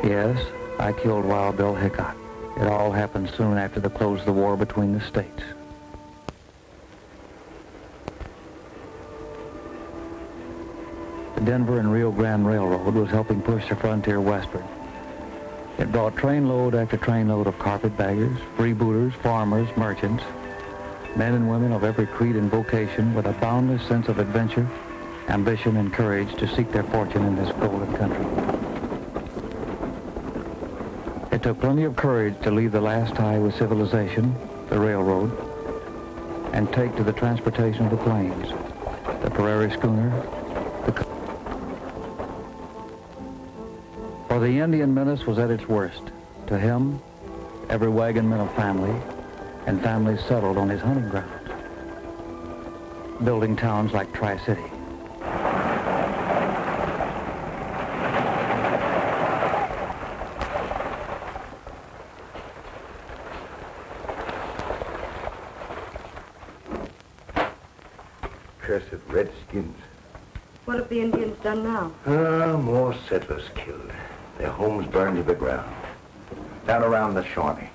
Yes, I killed Wild Bill Hickok. It all happened soon after the close of the war between the states. The Denver and Rio Grande Railroad was helping push the frontier westward. It brought trainload after trainload of carpetbaggers, freebooters, farmers, merchants, men and women of every creed and vocation with a boundless sense of adventure, ambition, and courage to seek their fortune in this golden country. It took plenty of courage to leave the last tie with civilization, the railroad, and take to the transportation of the plains, the prairie schooner, For the Indian menace was at its worst. To him, every wagon meant a family, and families settled on his hunting grounds, building towns like Tri-City. Cursed redskins. What have the Indians done now? More settlers killed. Their homes burned to the ground. Down around the Shawnee.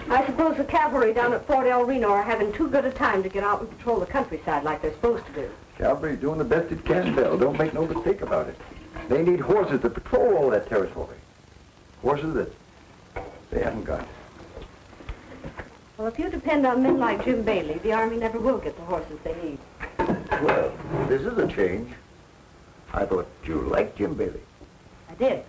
I suppose the cavalry down at Fort El Reno are having too good a time to get out and patrol the countryside like they're supposed to do. Cavalry's doing the best it can, Bill. Don't make no mistake about it. They need horses to patrol all that territory. Horses that they haven't got. Well, if you depend on men like Jim Bailey, the Army never will get the horses they need. Well, this is a change. I thought you liked Jim Bailey. I did.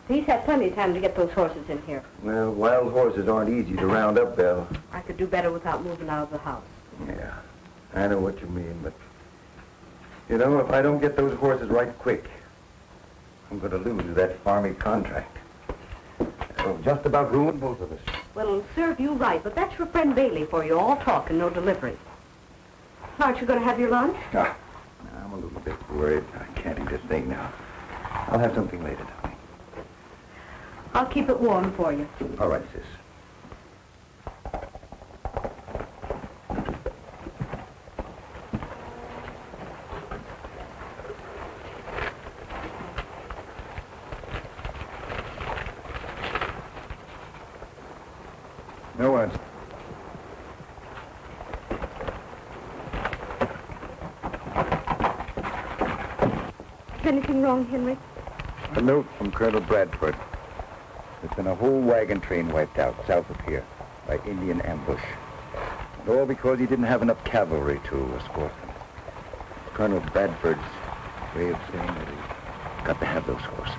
He's had plenty of time to get those horses in here. Well, wild horses aren't easy to round up, Bill. I could do better without moving out of the house. Yeah, I know what you mean, but... You know, if I don't get those horses right quick, I'm going to lose that farming contract. It'll just about ruin both of us. Well, it'll serve you right, but that's your friend Bailey for you. All talk and no delivery. Aren't you going to have your lunch? Ah, I'm a little bit worried. I can't eat this thing now. I'll have something later, darling. I'll keep it warm for you. All right, sis. No answer. Is anything wrong, Henry? A note from Colonel Bradford. There's been a whole wagon train wiped out south of here by Indian ambush. And all because he didn't have enough cavalry to escort them. Colonel Bradford's way of saying that he's got to have those horses.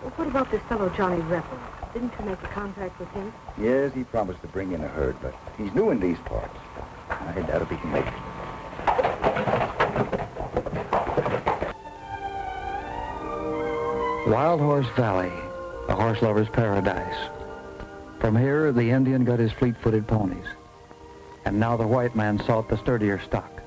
Well, what about this fellow Johnny Rebel? Didn't you make a contract with him? Yes, he promised to bring in a herd, but he's new in these parts. I doubt if he can make it. Wild Horse Valley, a horse lover's paradise. From here, the Indian got his fleet-footed ponies. And now the white man sought the sturdier stock.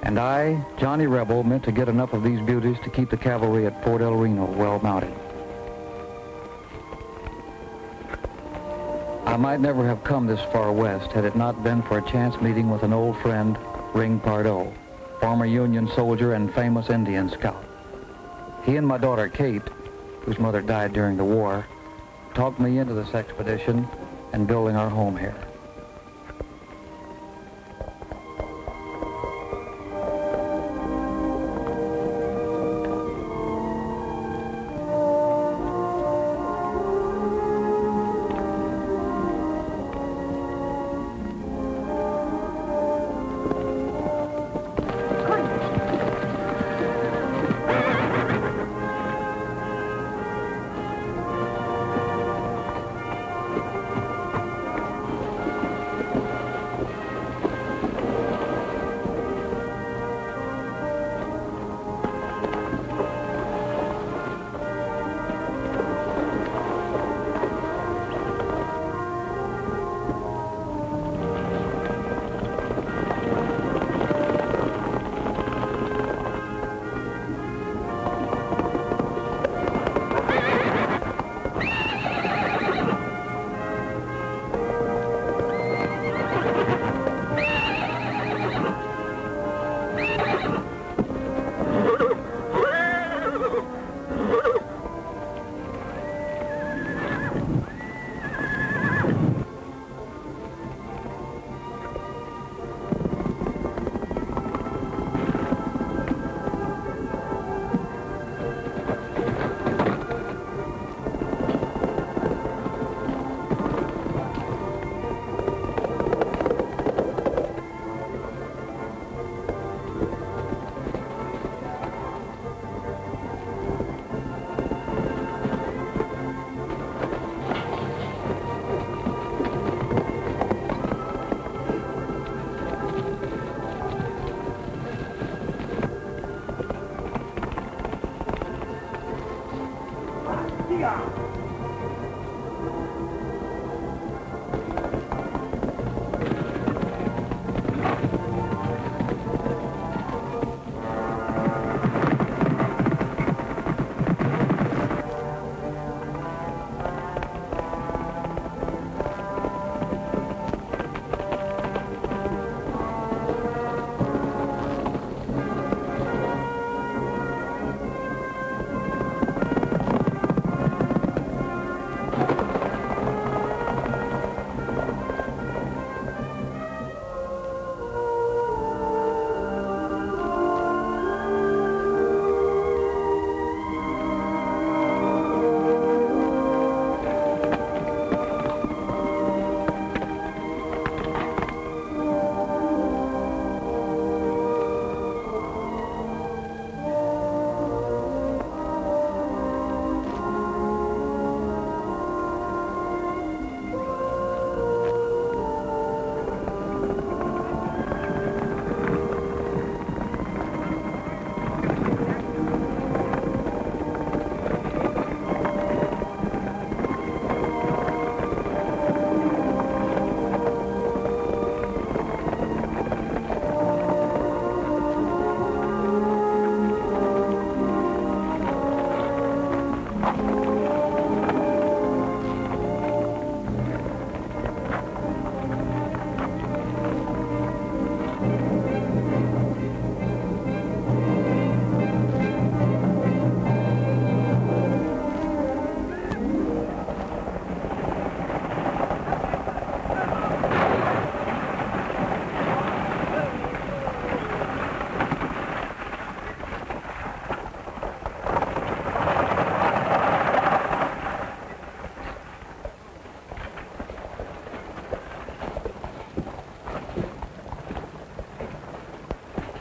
And I, Johnny Rebel, meant to get enough of these beauties to keep the cavalry at Fort El Reno well mounted. I might never have come this far west had it not been for a chance meeting with an old friend, Ring Pardo, former Union soldier and famous Indian scout. He and my daughter Kate, whose mother died during the war, talked me into this expedition and building our home here.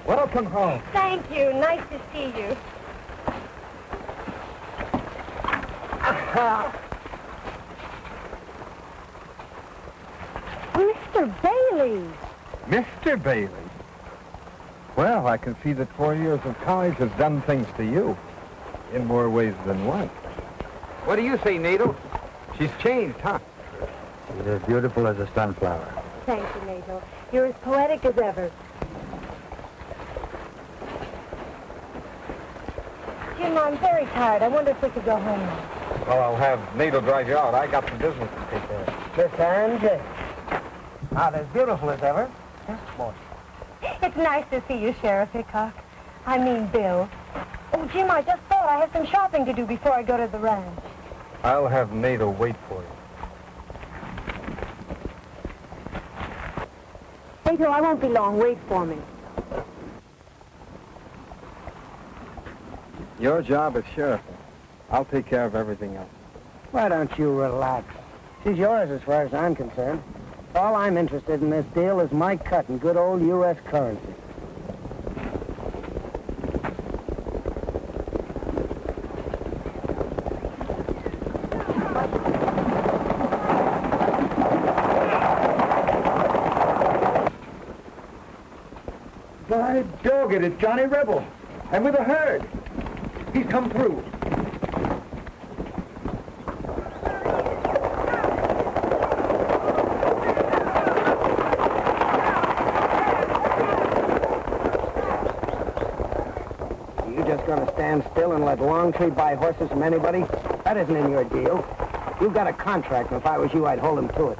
Welcome home. Thank you. Nice to see you. Mr. Bailey. Mr. Bailey? Well, I can see that 4 years of college has done things to you. In more ways than one. What do you say, Needle? She's changed, huh? She's as beautiful as a sunflower. Thank you, Nato. You're as poetic as ever. Jim, I'm very tired. I wonder if we could go home now. Well, I'll have Needle drive you out. I got some business to take care of. Miss Angie. Not as beautiful as ever. Just boy. It's nice to see you, Sheriff Hickok. I mean, Bill. Oh, Jim, I just thought I have some shopping to do before I go to the ranch. I'll have Needle wait for you. Nato, I won't be long. Wait for me. Your job is sheriff. I'll take care of everything else. Why don't you relax? She's yours as far as I'm concerned. All I'm interested in this deal is my cut in good old U.S. currency. By dog it, it's Johnny Rebel. And with a herd. He's come through. You just gonna stand still and let Longtree buy horses from anybody? That isn't in your deal. You've got a contract, and if I was you, I'd hold him to it.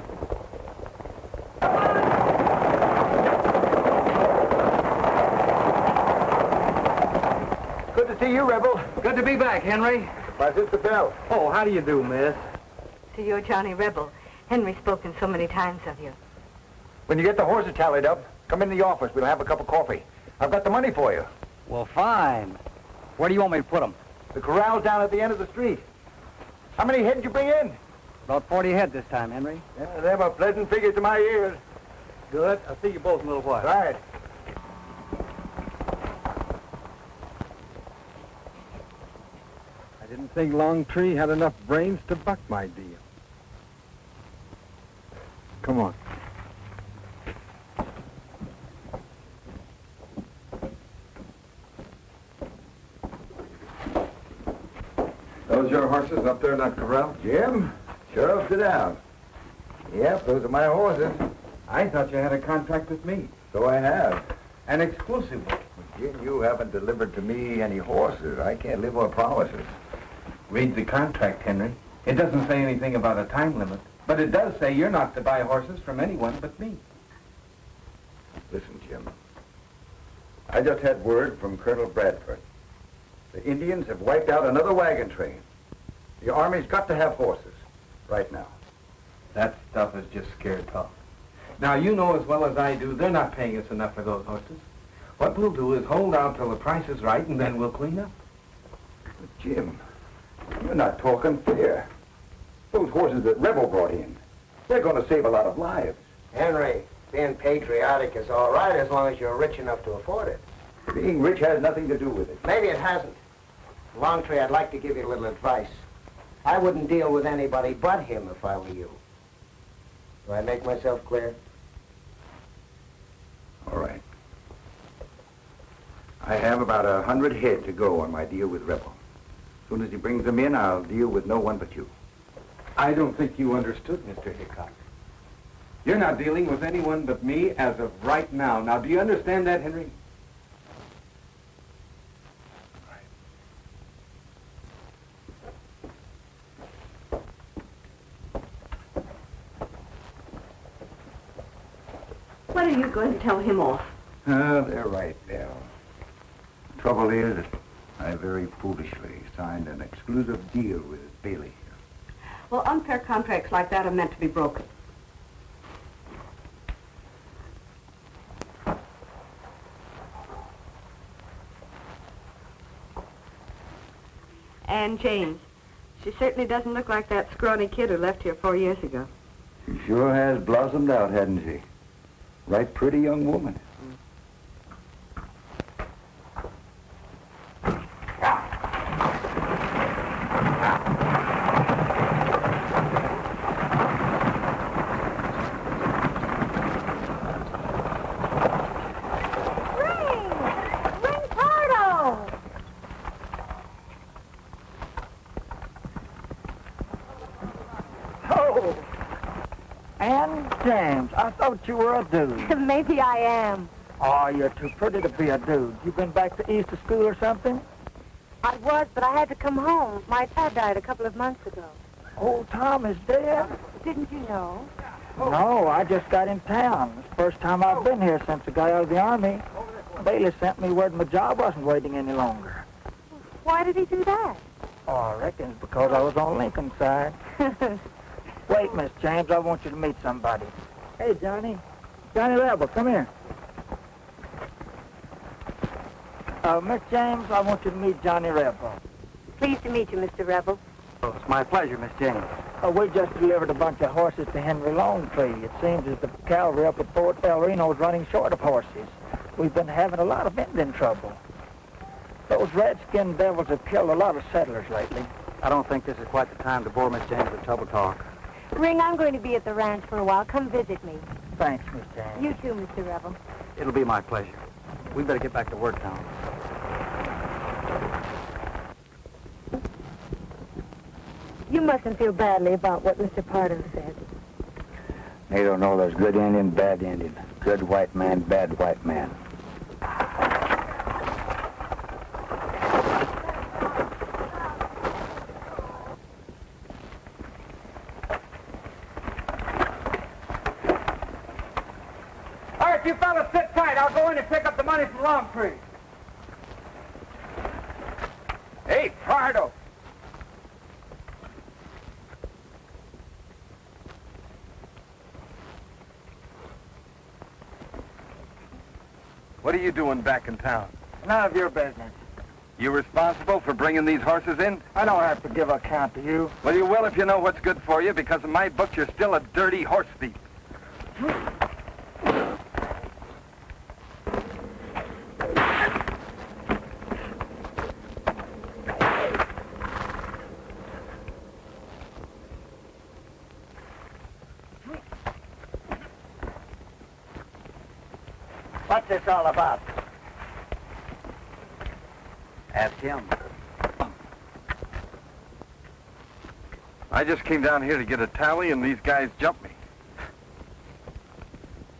Good to see you, Rebel. Good to be back, Henry. Why, Sister Belle. Oh, how do you do, miss? To your Johnny Rebel. Henry's spoken so many times of you. When you get the horses tallied up, come in the office. We'll have a cup of coffee. I've got the money for you. Well, fine. Where do you want me to put them? The corral's down at the end of the street. How many head did you bring in? About 40 head this time, Henry. Yeah, they were pleasant figures to my ears. Good. I'll see you both in a little while. Right. I didn't think Longtree had enough brains to buck my deal. Come on. Those your horses up there in that corral? Jim, Sheriff, sit down. Yep, those are my horses. I thought you had a contract with me. So I have. An exclusive one. Jim, you haven't delivered to me any horses. I can't live on promises. Read the contract, Henry. It doesn't say anything about a time limit, but it does say you're not to buy horses from anyone but me. Listen, Jim. I just had word from Colonel Bradford. The Indians have wiped out another wagon train. The Army's got to have horses right now. That stuff is just scared talk. Now, you know as well as I do, they're not paying us enough for those horses. What we'll do is hold out till the price is right, and then we'll clean up. But Jim, you're not talking fair. Those horses that Rebel brought in, they're going to save a lot of lives. Henry, being patriotic is all right as long as you're rich enough to afford it. Being rich has nothing to do with it. Maybe it hasn't. Longtree, I'd like to give you a little advice. I wouldn't deal with anybody but him if I were you. Do I make myself clear? All right. I have about 100 head to go on my deal with Rebel. As soon as he brings them in, I'll deal with no one but you. I don't think you understood, Mr. Hickok. You're not dealing with anyone but me as of right now. Now, do you understand that, Henry? When are you going to tell him off? They're right, Bill. The trouble is that I very foolishly signed an exclusive deal with Bailey here. Well, unfair contracts like that are meant to be broken. And James, she certainly doesn't look like that scrawny kid who left here 4 years ago. She sure has blossomed out, hasn't she? Right pretty young woman. James, I thought you were a dude. Maybe I am. Oh, you're too pretty to be a dude. You been back to East to school or something? I was, but I had to come home. My dad died a couple of months ago. Old Tom is dead? Didn't you know? No, I just got in town. It's the first time I've been here since I got out of the Army. Bailey sent me word my job wasn't waiting any longer. Why did he do that? Oh, I reckon it's because I was on Lincoln's side. Wait, Miss James, I want you to meet somebody. Hey, Johnny. Johnny Rebel, come here. Miss James, I want you to meet Johnny Rebel. Pleased to meet you, Mr. Rebel. Oh, it's my pleasure, Miss James. We just delivered a bunch of horses to Henry Longtree. It seems as the cavalry up at Fort El Reno is running short of horses. We've been having a lot of Indian trouble. Those redskin devils have killed a lot of settlers lately. I don't think this is quite the time to bore Miss James with trouble talk. Ring, I'm going to be at the ranch for a while. Come visit me. Thanks, Miss James. You too, Mr. Rebel. It'll be my pleasure. We better get back to work now. You mustn't feel badly about what Mr. Pardo said. They don't know there's good Indian, bad Indian. Good white man, bad white man. All right, you fellas sit tight. I'll go in and pick up the money from Longtree. Hey, Pardo. What are you doing back in town? None of your business. You responsible for bringing these horses in? I don't have to give account to you. Well, you will if you know what's good for you, because in my book, you're still a dirty horse thief. What's this all about? Ask him. I just came down here to get a tally, and these guys jumped me.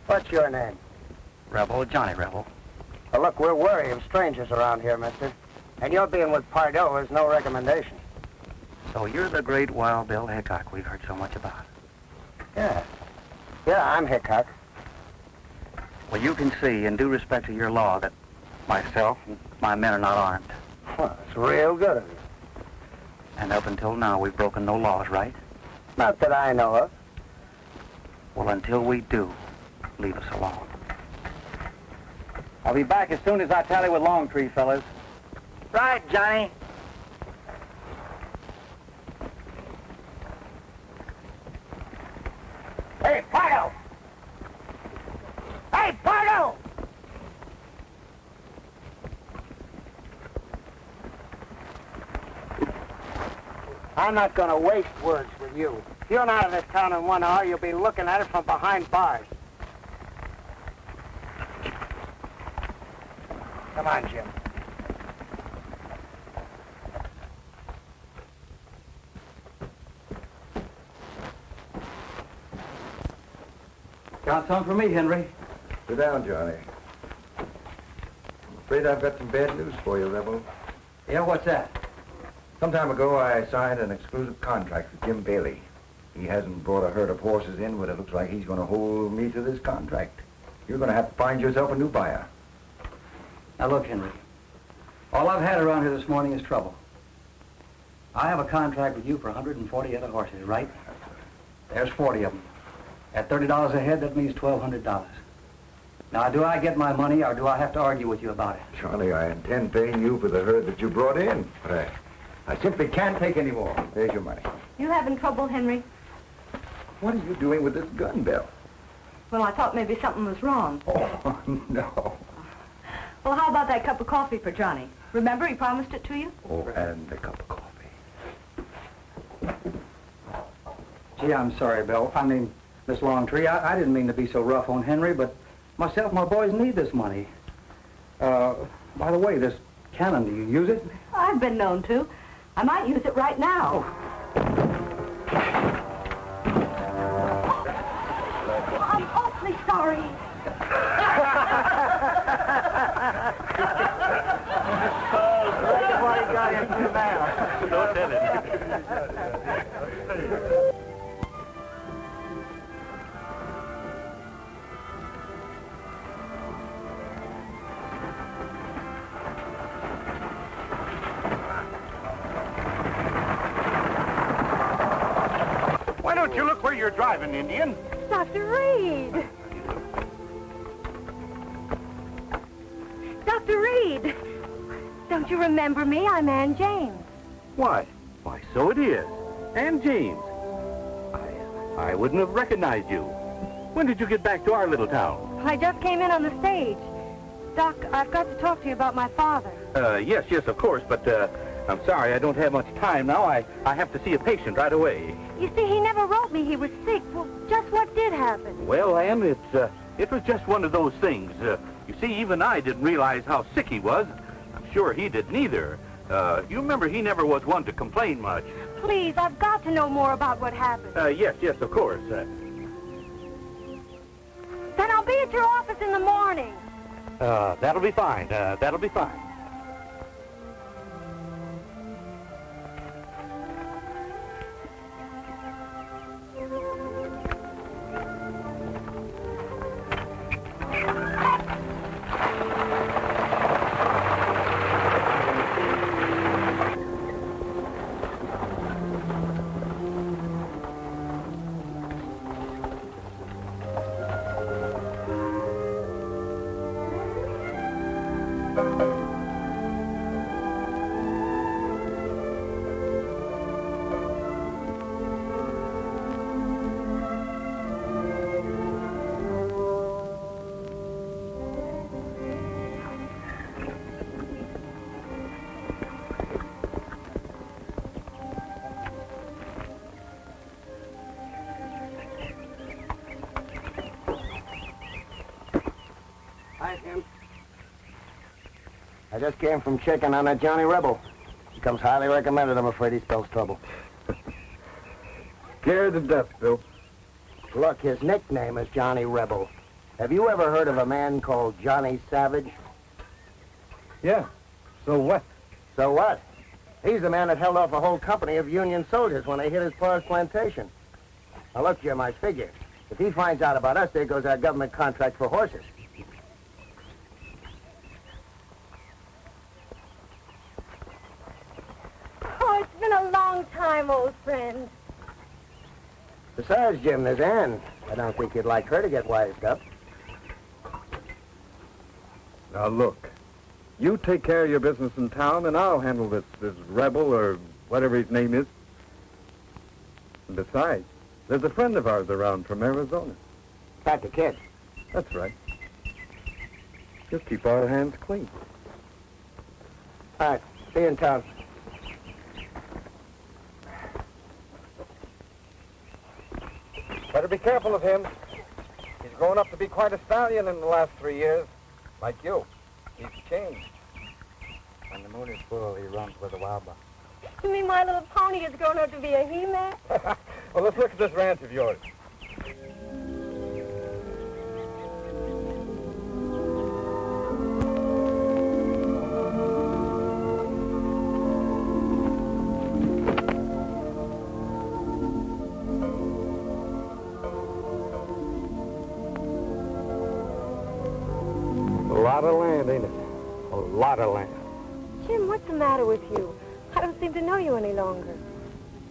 What's your name? Rebel, Johnny Rebel. Well, look, we're wary of strangers around here, mister. And your being with Pardo is no recommendation. So you're the great Wild Bill Hickok we've heard so much about. Yeah. Yeah, I'm Hickok. Well, you can see, in due respect to your law, that myself and my men are not armed. Well, it's real good of you. And up until now, we've broken no laws, right? Not that I know of. Well, until we do, leave us alone. I'll be back as soon as I tally with Longtree, fellas. Right, Johnny. Hey, Pardo! Hey, Pardo! I'm not going to waste words with you. If you're not out of this town in 1 hour, you'll be looking at it from behind bars. Come on, Jim. Got some for me, Henry. Sit down, Johnny. I'm afraid I've got some bad news for you, Rebel. Yeah, what's that? Some time ago, I signed an exclusive contract with Jim Bailey. He hasn't brought a herd of horses in, but it looks like he's going to hold me to this contract. You're going to have to find yourself a new buyer. Now, look, Henry. All I've had around here this morning is trouble. I have a contract with you for 140 other horses, right? There's 40 of them. At $30 a head, that means $1,200. Now, do I get my money, or do I have to argue with you about it? Charlie, I intend paying you for the herd that you brought in. But I simply can't take any more. There's your money. You having trouble, Henry? What are you doing with this gun, Bill? Well, I thought maybe something was wrong. Oh, no. Well, how about that cup of coffee for Johnny? Remember, he promised it to you? Oh, and a cup of coffee. Gee, I'm sorry, Bill. I mean, Miss Longtree, I didn't mean to be so rough on Henry, but myself and my boys need this money. By the way, this cannon, do you use it? I've been known to. I might use it right now. Oh, I'm awfully sorry. What he got into now? Don't tell it. Why don't you look where you're driving, Indian? Dr. Reed. Dr. Reed. Don't you remember me? I'm Ann James. Why, so it is. And James. I wouldn't have recognized you. When did you get back to our little town? I just came in on the stage. Doc, I've got to talk to you about my father. Yes, of course, but I'm sorry I don't have much time now. I have to see a patient right away. You see, he never wrote me he was sick. Well, just what did happen? Well, Ann, it was just one of those things. You see, even I didn't realize how sick he was. I'm sure he didn't either. You remember he never was one to complain much. Please, I've got to know more about what happened. Yes, of course. Then I'll be at your office in the morning. That'll be fine. That'll be fine. Hi, Tim. I just came from checking on that Johnny Rebel. He comes highly recommended. I'm afraid he spells trouble. Scared to death, Bill. Look, his nickname is Johnny Rebel. Have you ever heard of a man called Johnny Savage? Yeah. So what? So what? He's the man that held off a whole company of Union soldiers when they hit his pa's plantation. Now, look, Jim, I figure. If he finds out about us, there goes our government contract for horses. Oh, it's been a long time, old friend. Besides, Jim, there's Ann. I don't think you'd like her to get wised up. Now, look. You take care of your business in town, and I'll handle this rebel or whatever his name is. And besides, there's a friend of ours around from Arizona. Back the kid. That's right. Just keep our hands clean. All right, see you in town. Better be careful of him. He's grown up to be quite a stallion in the last 3 years. Like you. He's changed. When the moon is full, he runs with the wild buck. You mean my little pony has grown up to be a he-man? Well, let's look at this ranch of yours. A lot of land, ain't it? A lot of land. Jim, what's the matter with you? I don't seem to know you any longer.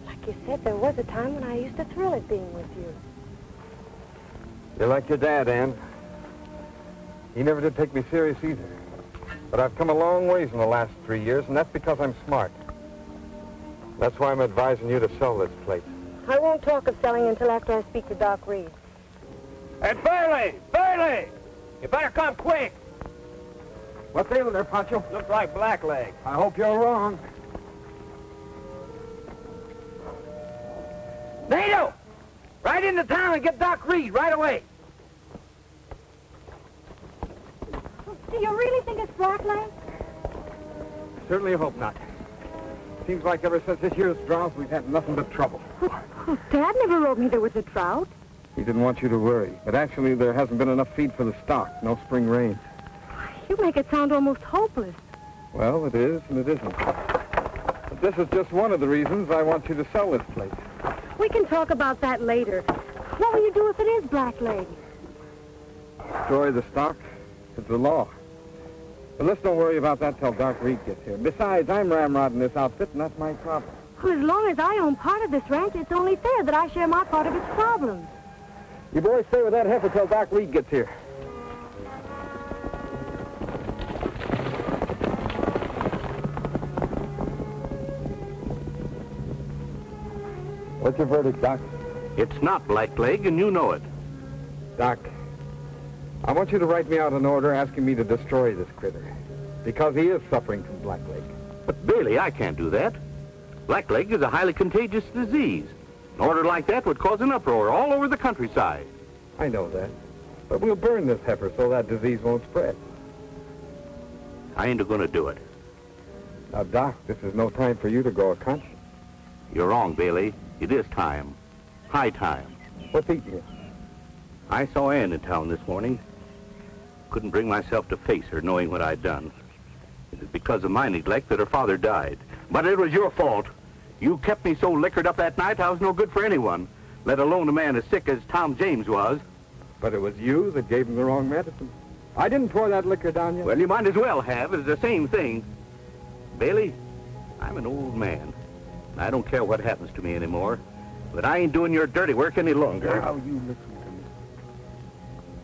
Like you said, there was a time when I used to thrill at being with you. You're like your dad, Ann. He never did take me serious either. But I've come a long ways in the last 3 years, and that's because I'm smart. That's why I'm advising you to sell this place. I won't talk of selling until after I speak to Doc Reed. Hey, Bailey! Bailey! You better come quick! What's ailing there, Pancho? Looks like blackleg. I hope you're wrong. Nato! Right into town and get Doc Reed right away. Do you really think it's blackleg? Certainly hope not. Seems like ever since this year's drought, we've had nothing but trouble. Oh, Dad never wrote me there was a drought. He didn't want you to worry, but actually there hasn't been enough feed for the stock. No spring rains. You make it sound almost hopeless. Well, it is and it isn't. But this is just one of the reasons I want you to sell this place. We can talk about that later. What will you do if it is blackleg? Destroy the stock? It's the law. But let's don't worry about that till Doc Reed gets here. Besides, I'm ramrodding this outfit, and that's my problem. Well, as long as I own part of this ranch, it's only fair that I share my part of its problems. You boys stay with that heifer till Doc Reed gets here. What's your verdict, Doc? It's not blackleg, and you know it. Doc, I want you to write me out an order asking me to destroy this critter. Because he is suffering from blackleg. But, Bailey, I can't do that. Blackleg is a highly contagious disease. An order like that would cause an uproar all over the countryside. I know that. But we'll burn this heifer so that disease won't spread. I ain't going to do it. Now, Doc, this is no time for you to go a conscience. You're wrong, Bailey. It is time. High time. What's eating you? I saw Ann in town this morning. Couldn't bring myself to face her knowing what I'd done. It was because of my neglect that her father died. But it was your fault. You kept me so liquored up that night I was no good for anyone, let alone a man as sick as Tom James was. But it was you that gave him the wrong medicine. I didn't pour that liquor down you. Well, you might as well have. It's the same thing. Bailey, I'm an old man. I don't care what happens to me anymore. But I ain't doing your dirty work any longer. Now, you listen to me.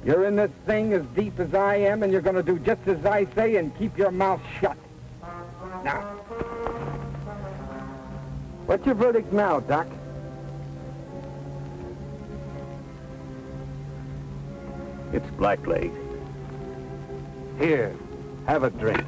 You're in this thing as deep as I am, and you're going to do just as I say and keep your mouth shut. Now. What's your verdict now, Doc? It's blackleg. Here, have a drink.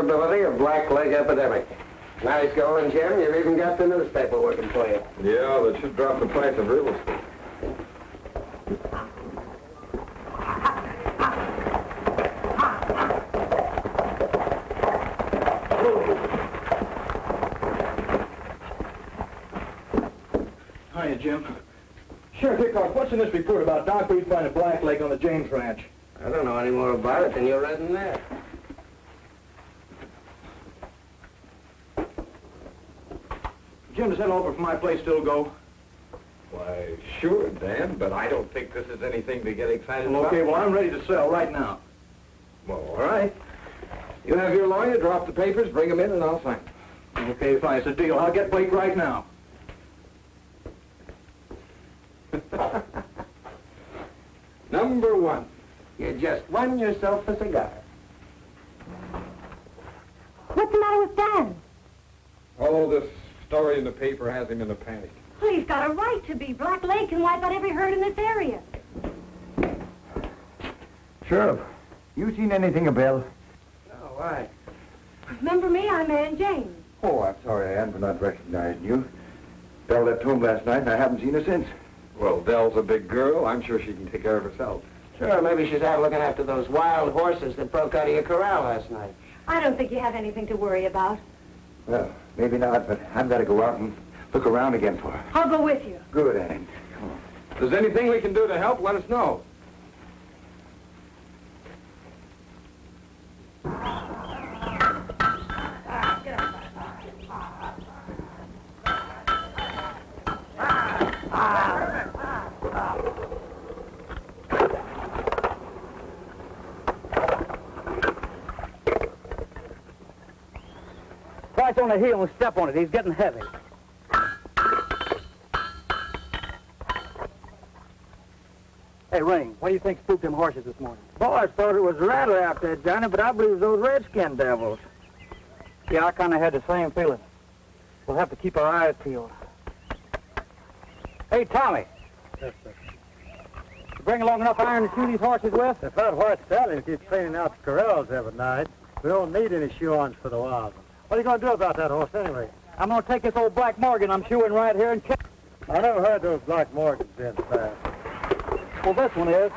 possibility of black leg epidemic. Nice going, Jim. You've even got the newspaper working for you. Yeah, that should drop the price of real estate. Hiya, Jim. Sheriff Hickok, what's in this report about Doc Reed finding a black leg on the James Ranch? I don't know any more about it than you read in there. Jim, does that offer for my place still go? Why, sure, Dan, but I don't think this is anything to get excited about. Okay, well, I'm ready to sell right now. Well, all right. You have your lawyer drop the papers, bring them in, and I'll sign them. Okay, fine. It's a deal. I'll get Blake right now. Number one. You just won yourself a cigar. What's the matter with Dan? Oh, this story in the paper has him in a panic. Well, he's got a right to be. Black Lake can wipe out every herd in this area. Sheriff, you seen anything of Bill? Oh, why? Remember me? I'm Ann James. Oh, I'm sorry, Ann, for not recognizing you. Belle left home last night, and I haven't seen her since. Well, Dell's a big girl. I'm sure she can take care of herself. Sure, maybe she's out looking after those wild horses that broke out of your corral last night. I don't think you have anything to worry about. Well, maybe not, but I've got to go out and look around again for her. I'll go with you. Good, Ann. Come on. If there's anything we can do to help, let us know. Right on the heel and step on it. He's getting heavy. Hey, Ring, what do you think spooked them horses this morning? Boys thought it was a rattler out there, Johnny, but I believe it was those redskin devils. Yeah, I kind of had the same feeling. We'll have to keep our eyes peeled. Hey, Tommy. Yes, sir. You bring along enough iron to shoe these horses with? If that white stallion keeps cleaning out the corrals every night, we don't need any shoe-ons for the wild ones. What are you going to do about that horse anyway? I'm going to take this old Black Morgan I'm shoeing right here and kick. I never heard those Black Morgans being fast. Well, this one is.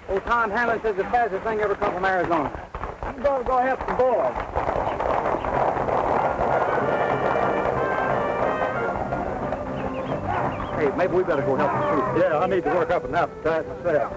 Old Tom Helen says the fastest thing ever come from Arizona. I'm going to go help the boys. Hey, maybe we better go help them too. Yeah, I need to work up an appetite myself.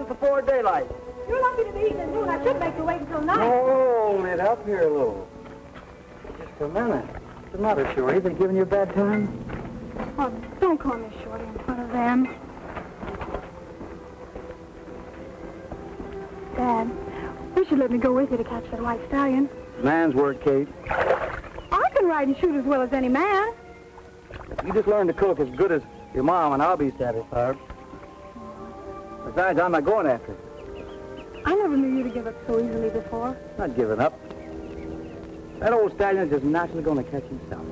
Before daylight. You're lucky to be eating at noon. I should make you wait until night. Hold it up here a little. Just a minute. What's the matter, Shorty? They giving you a bad time? Oh, don't call me Shorty in front of them. Dad, you should let me go with you to catch that white stallion. Man's word, Kate. I can ride and shoot as well as any man. If you just learn to cook as good as your mom, and I'll be satisfied. Besides, I'm not going after it. I never knew you to give up so easily before. Not giving up. That old stallion is just naturally going to catch himself.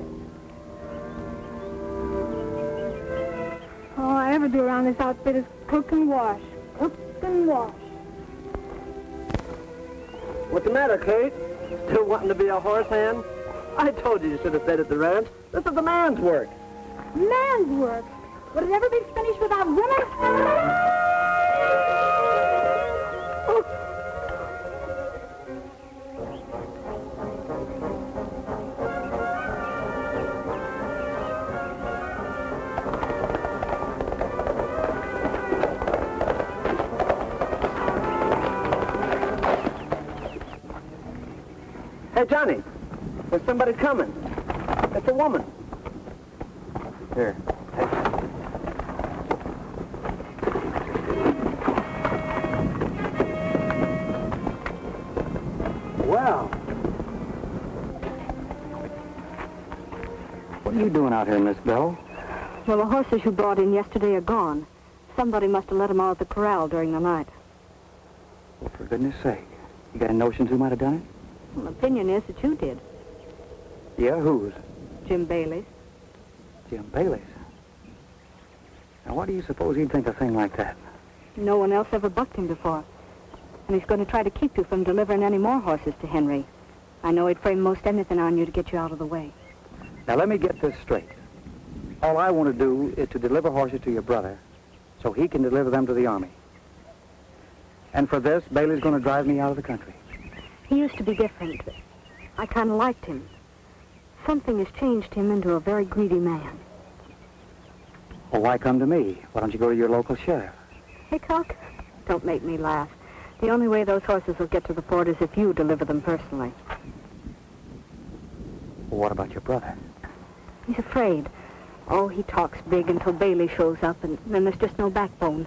All I ever do around this outfit is cook and wash. Cook and wash. What's the matter, Kate? Still wanting to be a horse hand? I told you should have stayed at the ranch. This is the man's work. Man's work? Would it ever be finished without women? Hey, Johnny, there's somebody coming. It's a woman. Here. Well, What are you doing out here, Miss Bell? Well, the horses you brought in yesterday are gone. Somebody must have let them out of the corral during the night. Well, for goodness sake. You got any notions who might have done it? Well, the opinion is that you did. Yeah, whose? Jim Bailey's. Jim Bailey's. Now, why do you suppose he'd think a thing like that? No one else ever bucked him before. And he's going to try to keep you from delivering any more horses to Henry. I know he'd frame most anything on you to get you out of the way. Now, let me get this straight. All I want to do is to deliver horses to your brother so he can deliver them to the Army. And for this, Bailey's going to drive me out of the country. He used to be different. I kind of liked him. Something has changed him into a very greedy man. Well, why come to me? Why don't you go to your local sheriff? Hickok, don't make me laugh. The only way those horses will get to the fort is if you deliver them personally. Well, what about your brother? He's afraid. Oh, he talks big until Bailey shows up, and then there's just no backbone.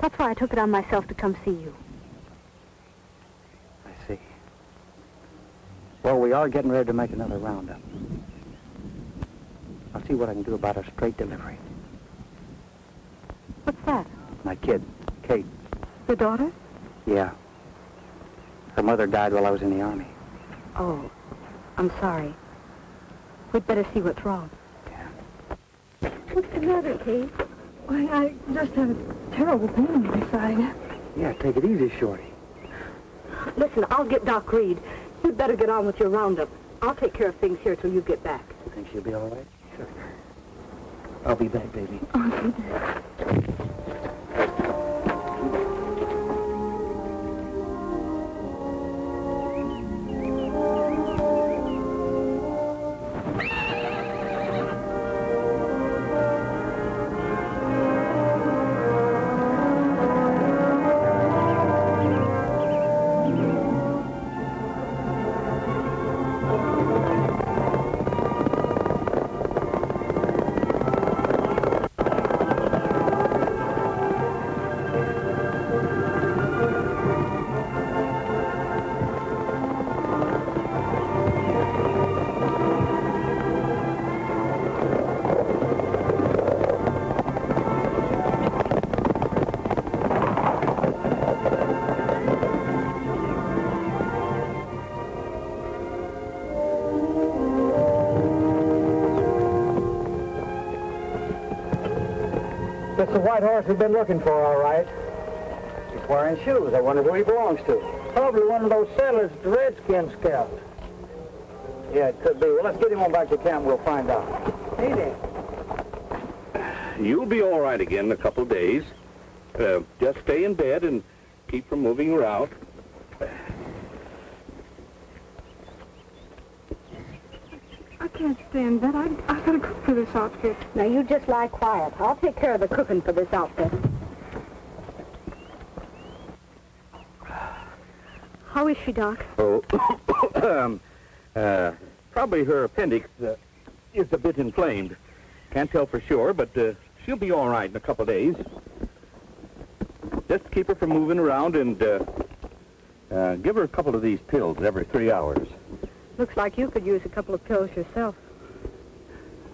That's why I took it on myself to come see you. I see. Well, we are getting ready to make another roundup. I'll see what I can do about a straight delivery. What's that? My kid, Kate. Your daughter? Yeah. Her mother died while I was in the Army. Oh, I'm sorry. We'd better see what's wrong. What's the matter, Kate? Why, I just have a terrible pain in my side. Yeah, take it easy, Shorty. Listen, I'll get Doc Reed. You'd better get on with your roundup. I'll take care of things here till you get back. You think she'll be all right? Sure. I'll be back, baby. Okay. That's the white horse we've been looking for, all right. He's wearing shoes. I wonder who he belongs to. Probably one of those settlers the Redskins scalped. Yeah, it could be. Well, let's get him on back to camp and we'll find out. Hey there. You'll be all right again in a couple of days. Just stay in bed and keep from moving around. I can't stay in bed. I gotta cook for this outfit. Now, you just lie quiet. I'll take care of the cooking for this outfit. How is she, Doc? Oh, probably her appendix is a bit inflamed. Can't tell for sure, but she'll be all right in a couple of days. Just keep her from moving around and give her a couple of these pills every 3 hours. Looks like you could use a couple of pills yourself.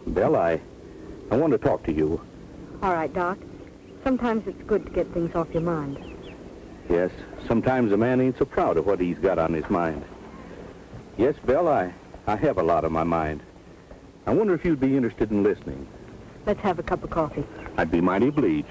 Belle, I want to talk to you. All right, Doc. Sometimes it's good to get things off your mind. Yes, sometimes a man ain't so proud of what he's got on his mind. Yes, Belle, I have a lot on my mind. I wonder if you'd be interested in listening. Let's have a cup of coffee. I'd be mighty obliged.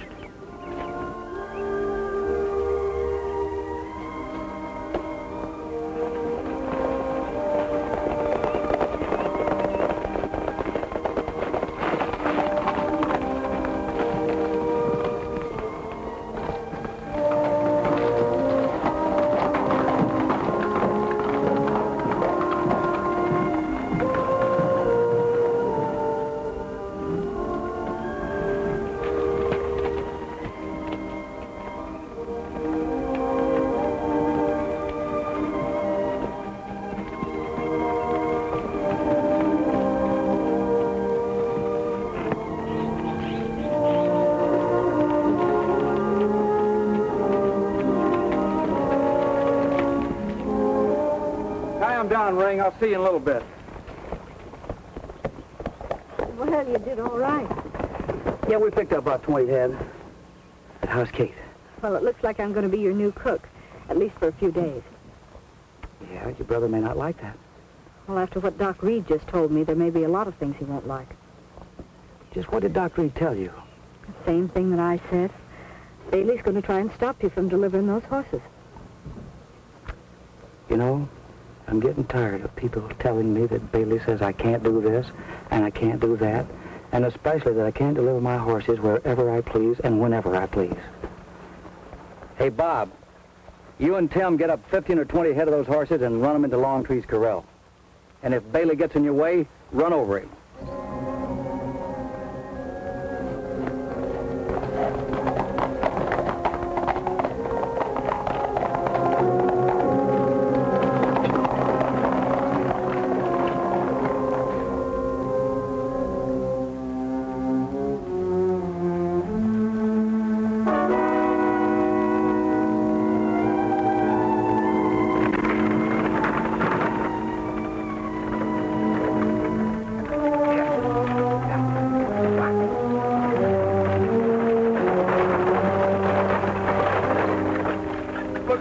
I'm down, Ring. I'll see you in a little bit. Well, you did all right. Yeah, we picked up about 20 head. How's Kate? Well, it looks like I'm going to be your new cook, at least for a few days. Yeah, your brother may not like that. Well, after what Doc Reed just told me, there may be a lot of things he won't like. Just what did Doc Reed tell you? The same thing that I said. Bailey's going to try and stop you from delivering those horses. You know, I'm getting tired of people telling me that Bailey says I can't do this and I can't do that, and especially that I can't deliver my horses wherever I please and whenever I please. Hey, Bob, you and Tim get up 15 or 20 head of those horses and run them into Longtree's corral. And if Bailey gets in your way, run over him.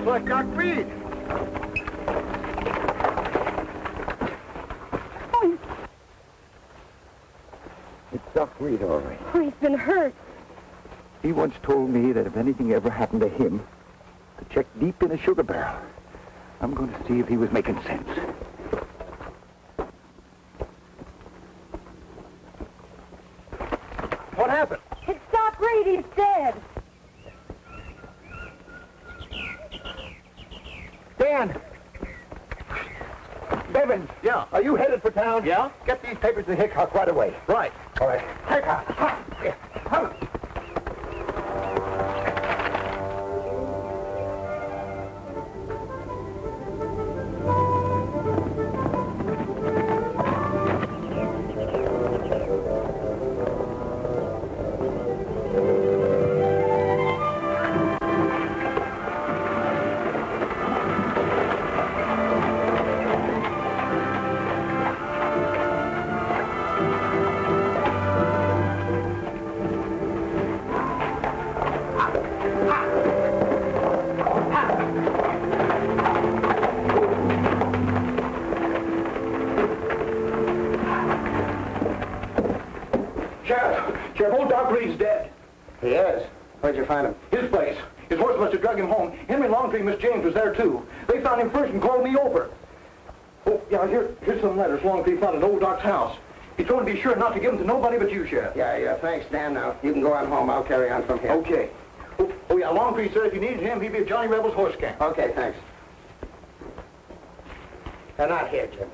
Like Doc Reed. It's Doc Reed, all right. Oh, he's been hurt. He once told me that if anything ever happened to him, to check deep in a sugar barrel. I'm going to see if he was making sense. What happened? It's Doc Reed. He's dead. Dan! Bevins! Yeah? Are you headed for town? Yeah? Get these papers to Hickok right away. Right. All right. Hickok! Ha! Yeah. Helen! Sheriff, old Doc Reed's dead. He is. Where'd you find him? His place. His horse must have drug him home. Henry Longtree and Miss James was there, too. They found him first and called me over. Oh, yeah, here's some letters Longtree found at old Doc's house. He told me to be sure not to give them to nobody but you, Sheriff. Yeah, thanks, Dan. Now, you can go on home. I'll carry on from here. Okay. Oh, yeah, Longtree said if you needed him, he'd be at Johnny Rebel's horse camp. Okay, thanks. They're not here, Jim.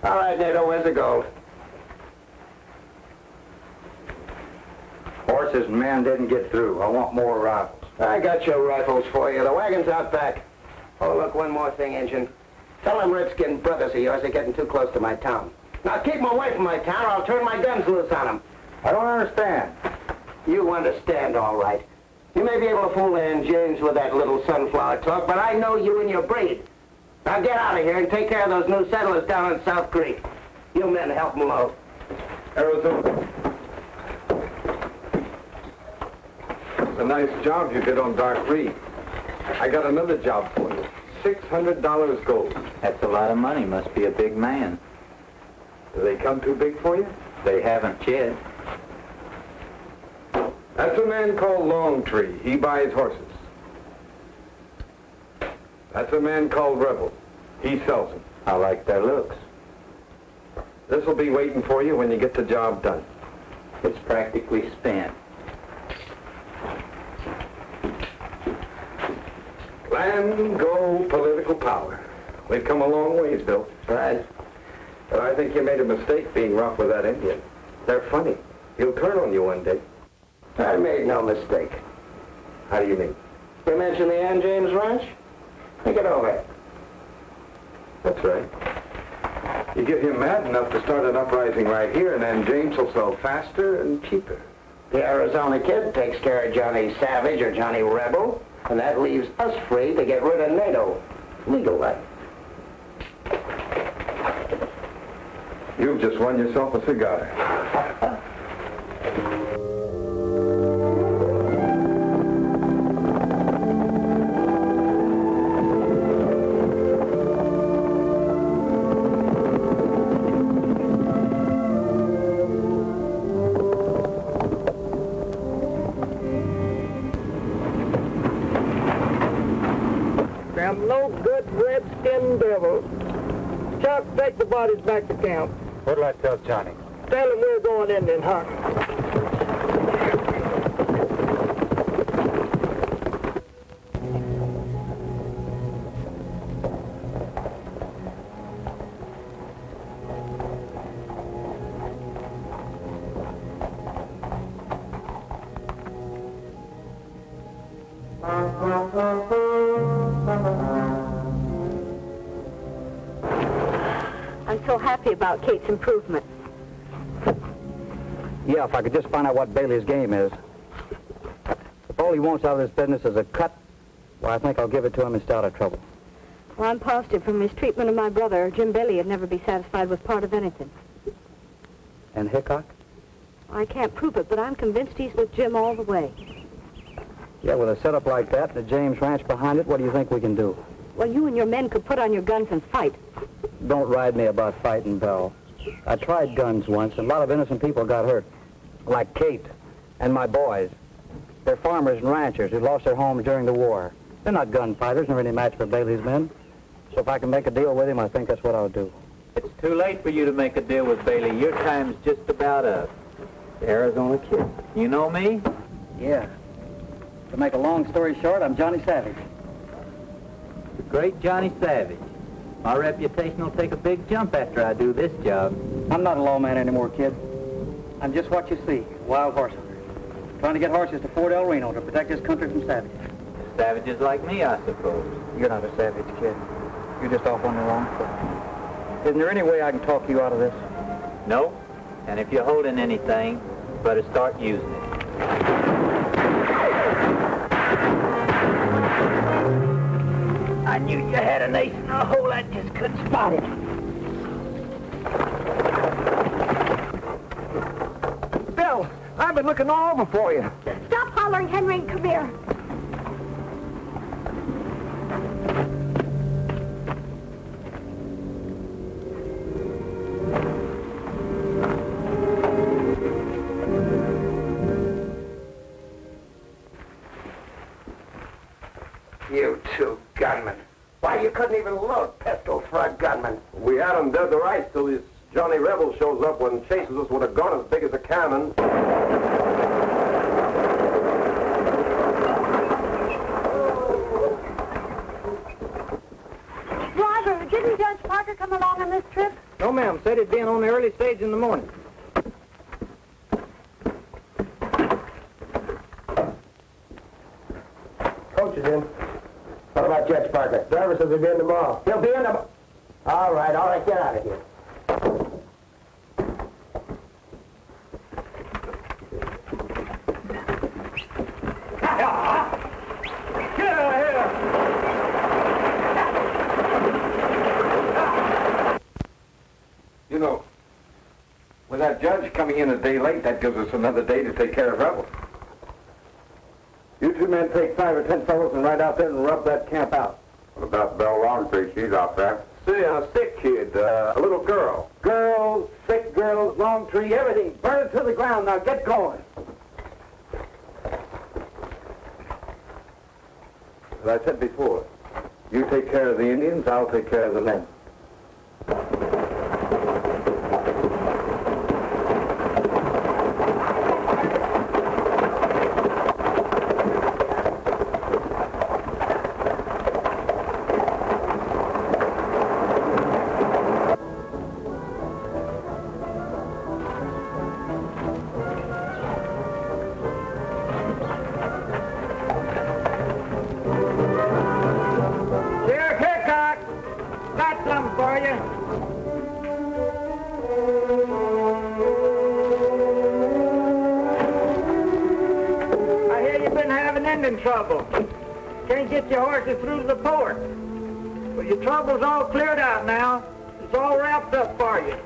All right, Nato, where's the gold? Horses and men didn't get through. I want more rifles. I got your rifles for you. The wagon's out back. Oh, look, one more thing, Injun. Tell them redskin brothers of yours are getting too close to my town. Now, keep them away from my town or I'll turn my guns loose on them. I don't understand. You understand, all right. You may be able to fool Ann James with that little sunflower talk, but I know you and your breed. Now get out of here and take care of those new settlers down in South Creek. You men help them load. Arizona. It's a nice job you did on Doc Reed. I got another job for you. $600 gold. That's a lot of money. Must be a big man. Do they come too big for you? They haven't yet. That's a man called Longtree. He buys horses. That's a man called Rebel. He sells them. I like their looks. This will be waiting for you when you get the job done. It's practically spent. Land, go, political power. We've come a long ways, Bill. Right. But I think you made a mistake being rough with that Indian. They're funny. He'll turn on you one day. I made no mistake. How do you mean? You mentioned the Ann James Ranch? Think it over. That's right. You get him mad enough to start an uprising right here, and then James will sell faster and cheaper. The Arizona kid takes care of Johnny Savage or Johnny Rebel, and that leaves us free to get rid of NATO. Legal way. You've just won yourself a cigar. Them no good red-skinned devils. Chuck, take the bodies back to camp. What'll I tell Johnny? Tell him we're going Indian hunting. I'm so happy about Kate's improvement. Yeah, if I could just find out what Bailey's game is. If all he wants out of this business is a cut, well, I think I'll give it to him and stay out of trouble. Well, I'm positive from his treatment of my brother, Jim Bailey would never be satisfied with part of anything. And Hickok? I can't prove it, but I'm convinced he's with Jim all the way. Yeah, with a setup like that, the James Ranch behind it, what do you think we can do? Well, you and your men could put on your guns and fight. Don't ride me about fighting, Belle. I tried guns once, and a lot of innocent people got hurt. Like Kate and my boys. They're farmers and ranchers who lost their homes during the war. They're not gunfighters nor any match for Bailey's men. So if I can make a deal with him, I think that's what I'll do. It's too late for you to make a deal with Bailey. Your time's just about up. Arizona kid. You know me? Yeah. To make a long story short, I'm Johnny Savage. The great Johnny Savage. My reputation will take a big jump after I do this job. I'm not a lawman anymore, kid. I'm just what you see, wild horse hunter. Trying to get horses to Fort El Reno to protect this country from savages. Savages like me, I suppose. You're not a savage, kid. You're just off on the wrong foot. Isn't there any way I can talk you out of this? No. And if you're holding anything, you better start using it. I knew you had an ace in the hole. I just couldn't spot it. Bill, I've been looking all over for you. Stop hollering, Henry, and come here. You two gunmen. Why, you couldn't even load pistols for a gunman. We had him dead to rights till this Johnny Rebel shows up and chases us with a gun as big as a cannon. Driver, didn't Judge Parker come along on this trip? No, ma'am. Said he'd be in on the early stage in the morning. Coach is in. What about Judge Parker? Driver says he'll be in tomorrow. He'll be in tomorrow. All right, get out of here. Get out of here! You know, with that judge coming in a day late, that gives us another day to take care of Rebel. You two men take 5 or 10 fellows and ride out there and rub that camp out. What about Belle Longtree? She's out there. See, a sick kid, a little girl. Girls, sick girls, Longtree, everything. Burn it to the ground. Now get going. As I said before, you take care of the Indians, I'll take care of the men. Sheriff Hickok! That's trouble. Can't get your horses through to the port. Well, your trouble's all cleared out now. It's all wrapped up for you.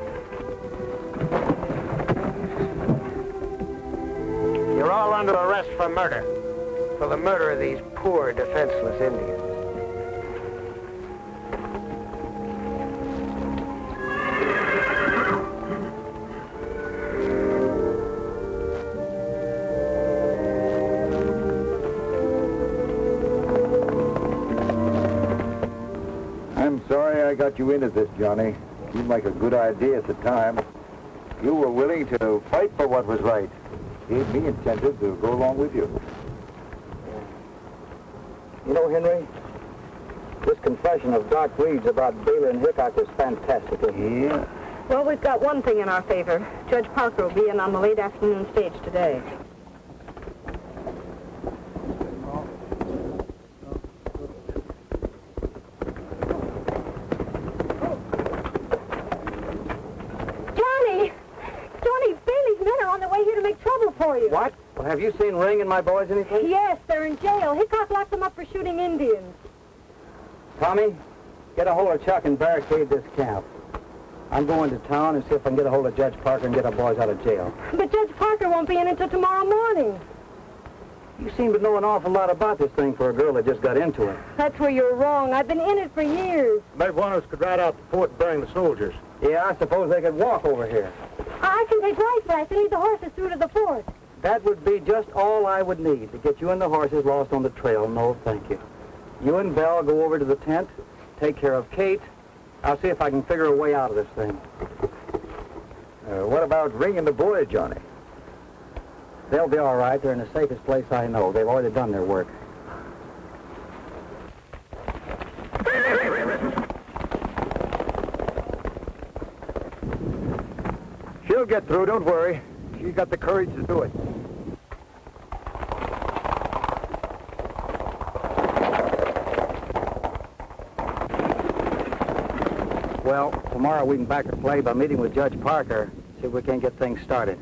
You're all under arrest for murder. For the murder of these poor, defenseless Indians. I'm sorry I got you into this, Johnny. Seemed like a good idea at the time. You were willing to fight for what was right. Gave me incentive to go along with you. You know, Henry, this confession of Doc Reed's about Baylor and Hickok is fantastic, isn't it? Yeah. Well, we've got one thing in our favor. Judge Parker will be in on the late afternoon stage today. What? Well, have you seen Ring and my boys anything? Yes, they're in jail. Hickok locked them up for shooting Indians. Tommy, get a hold of Chuck and barricade this camp. I'm going to town and see if I can get a hold of Judge Parker and get our boys out of jail. But Judge Parker won't be in until tomorrow morning. You seem to know an awful lot about this thing for a girl that just got into it. That's where you're wrong. I've been in it for years. Maybe one of us could ride out to Fort and bring the soldiers. Yeah, I suppose they could walk over here. I can take Whiteflash and lead the horses through to the fort. That would be just all I would need to get you and the horses lost on the trail. No, thank you. You and Belle go over to the tent, take care of Kate. I'll see if I can figure a way out of this thing. What about Ring and the boys, Johnny? They'll be all right. They're in the safest place I know. They've already done their work. She'll get through, don't worry. She's got the courage to do it. Well, tomorrow we can back our play by meeting with Judge Parker, see if we can't get things started.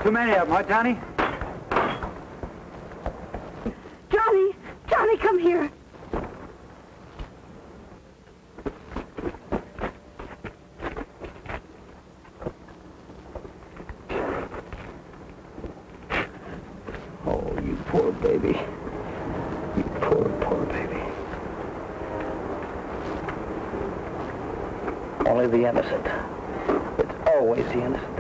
Too many of them, huh, Johnny? Johnny! Johnny, come here. Oh, you poor baby. You poor baby. Only the innocent. It's always the innocent.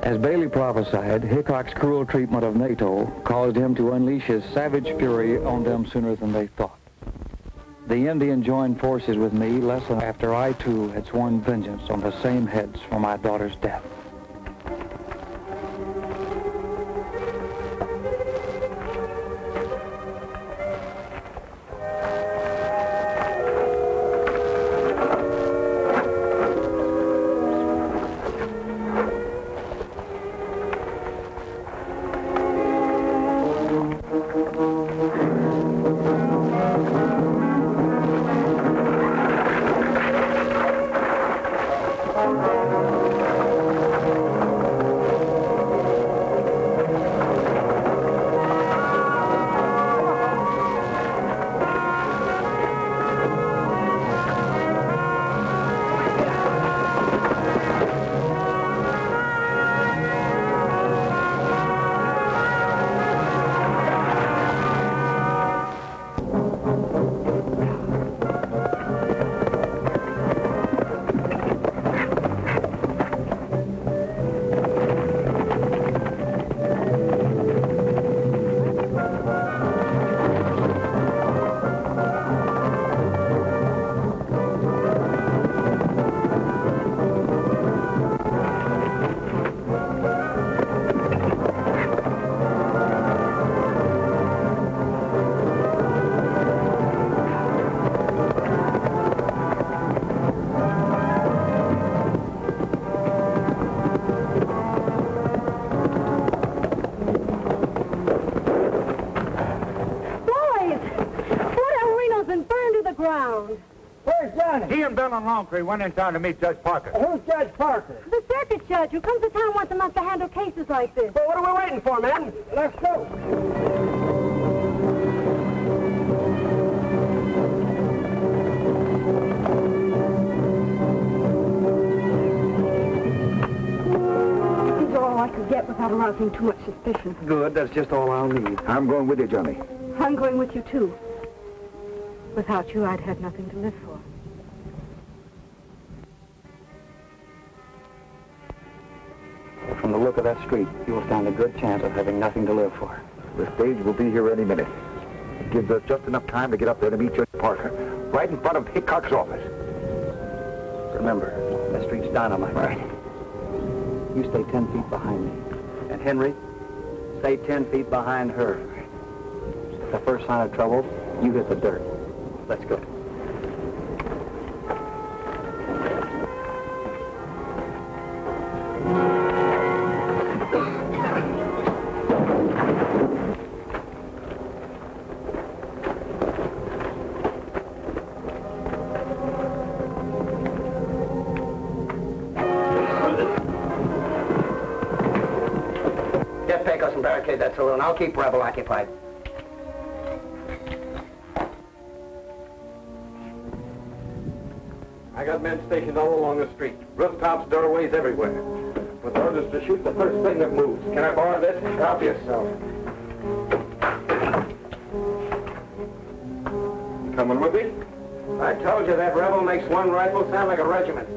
As Bailey prophesied, Hickok's cruel treatment of NATO caused him to unleash his savage fury on them sooner than they thought. The Indian joined forces with me less than after I, too, had sworn vengeance on the same heads for my daughter's death. Johnny? He and Bill and Longtree went in town to meet Judge Parker. Who's Judge Parker? The circuit judge who comes to town once a month to handle cases like this. Well, what are we waiting for, man? Let's go. These are all I could get without arousing too much suspicion. Good, that's just all I'll need. I'm going with you, Johnny. I'm going with you, too. Without you, I'd have nothing to live for. From the look of that street, you'll stand a good chance of having nothing to live for. The stage will be here any minute. It gives us just enough time to get up there to meet Judge Parker, right in front of Hickok's office. Remember, that street's dynamite. Right. You stay 10 feet behind me. And Henry, stay 10 feet behind her. At the first sign of trouble, you hit the dirt. Let's go. Get Pecos and barricade that saloon. I'll keep Rebel occupied. I got men stationed all along the street. Rooftops, doorways, everywhere. With orders to shoot the first thing that moves. Can I borrow this? Help yourself. Coming with me? I told you that Rebel makes one rifle sound like a regiment.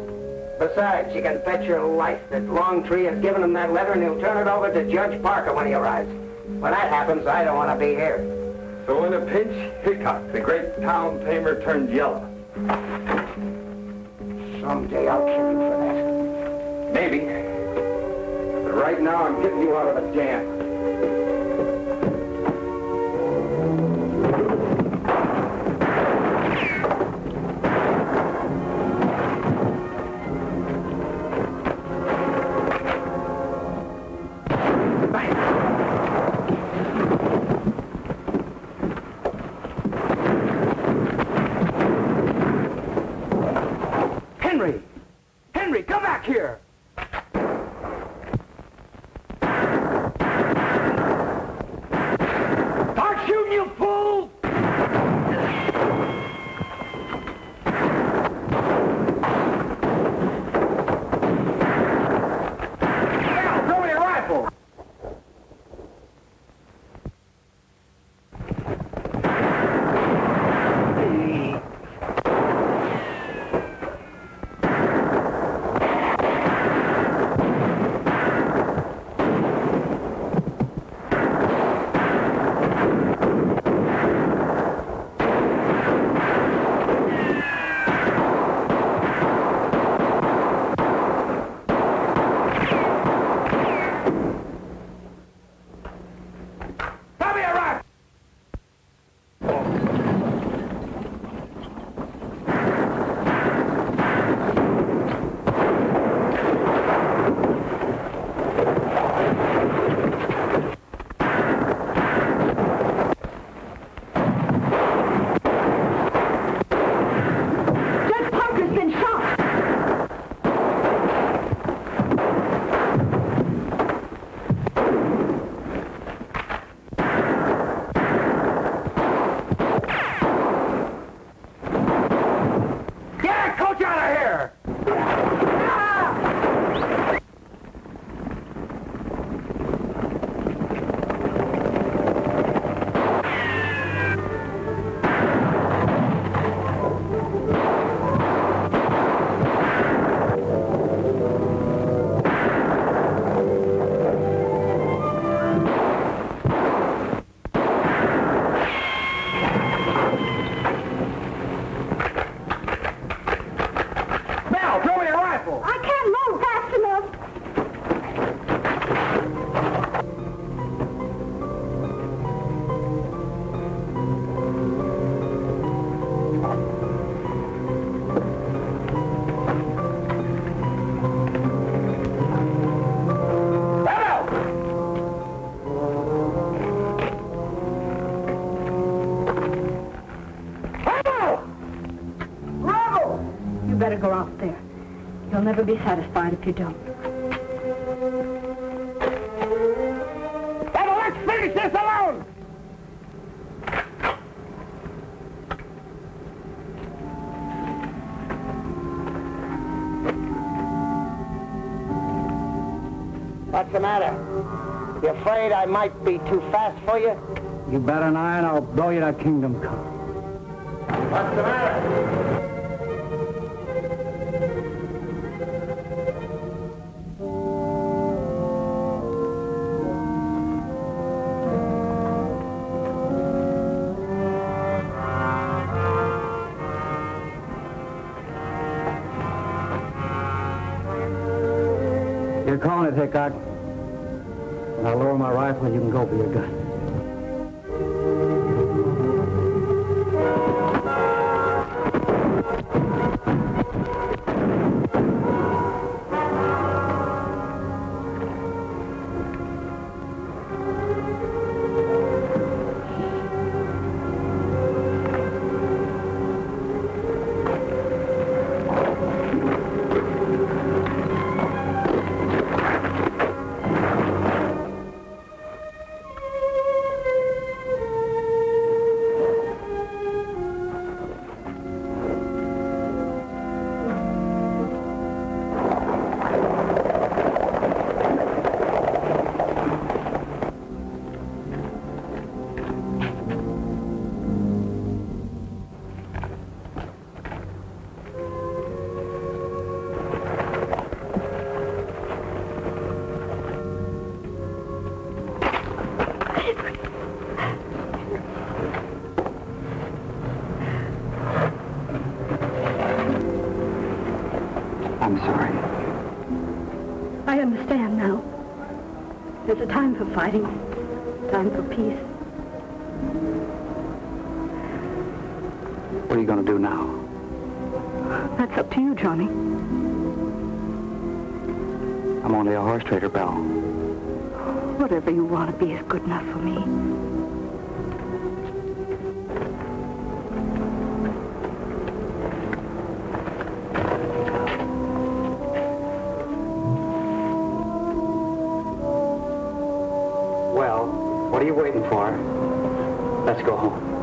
Besides, you can bet your life that Longtree has given him that letter and he'll turn it over to Judge Parker when he arrives. When that happens, I don't want to be here. So in a pinch, Hickok, the great town tamer, turned yellow. Someday I'll kill you for that. Maybe. But right now, I'm getting you out of a jam. Henry! Henry, come back here! never be satisfied if you don't. Then let's finish this alone! What's the matter? You afraid I might be too fast for you? You bet an eye and I'll blow you to kingdom come. What's the matter? You're calling it, Hickok. When I lower my rifle, you can go for your gun. I'm sorry. I understand now. There's a time for fighting, time for peace. What are you going to do now? That's up to you, Johnny. I'm only a horse trader, Belle. Whatever you want to be is good enough for me. Well, what are you waiting for? Let's go home.